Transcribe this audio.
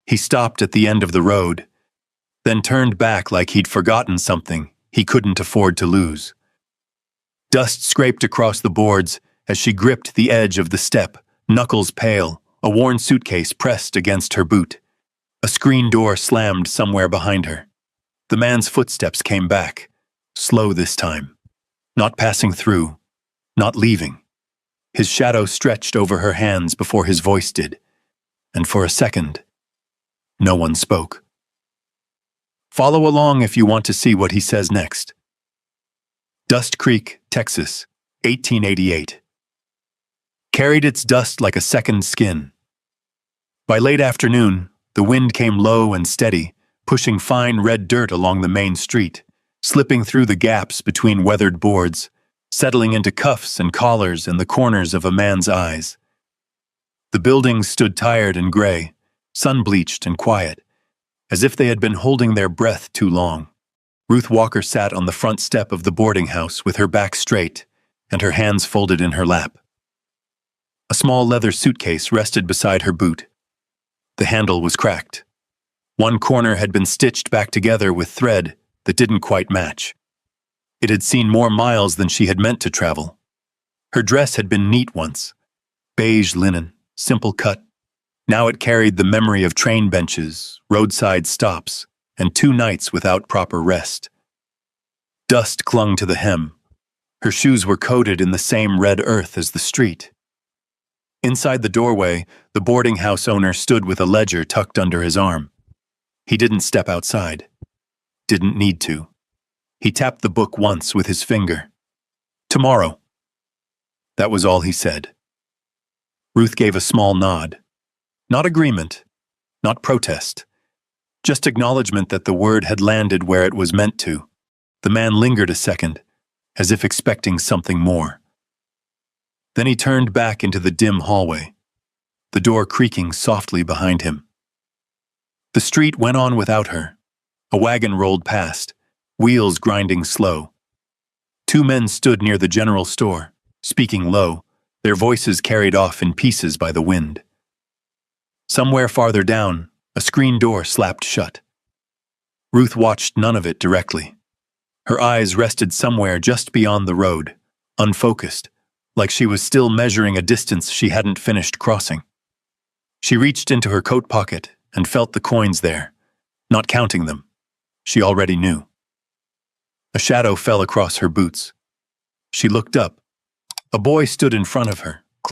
He stopped at the end of the road, then turned back like he'd forgotten something he couldn't afford to lose. Dust scraped across the boards as she gripped the edge of the step, knuckles pale, a worn suitcase pressed against her boot. A screen door slammed somewhere behind her. The man's footsteps came back, slow this time, not passing through, not leaving. His shadow stretched over her hands before his voice did, and for a second, no one spoke. Follow along if you want to see what he says next. Dust Creek, Texas, 1888. Carried its dust like a second skin. By late afternoon, the wind came low and steady, pushing fine red dirt along the main street, slipping through the gaps between weathered boards, settling into cuffs and collars in the corners of a man's eyes. The buildings stood tired and gray, sun-bleached and quiet, as if they had been holding their breath too long. Ruth Walker sat on the front step of the boarding house with her back straight and her hands folded in her lap. A small leather suitcase rested beside her boot. The handle was cracked. One corner had been stitched back together with thread that didn't quite match. It had seen more miles than she had meant to travel. Her dress had been neat once, beige linen, simple cut. Now it carried the memory of train benches, roadside stops, and 2 nights without proper rest. Dust clung to the hem. Her shoes were coated in the same red earth as the street. Inside the doorway, the boarding house owner stood with a ledger tucked under his arm. He didn't step outside. Didn't need to. He tapped the book once with his finger. Tomorrow. That was all he said. Ruth gave a small nod. Not agreement, not protest. Just acknowledgement that the word had landed where it was meant to. The man lingered a second, as if expecting something more. Then he turned back into the dim hallway, the door creaking softly behind him. The street went on without her. A wagon rolled past, wheels grinding slow. 2 men stood near the general store, speaking low, their voices carried off in pieces by the wind. Somewhere farther down, a screen door slapped shut. Ruth watched none of it directly. Her eyes rested somewhere just beyond the road, unfocused, like she was still measuring a distance she hadn't finished crossing. She reached into her coat pocket and felt the coins there, not counting them. She already knew. A shadow fell across her boots. She looked up. A boy stood in front of her,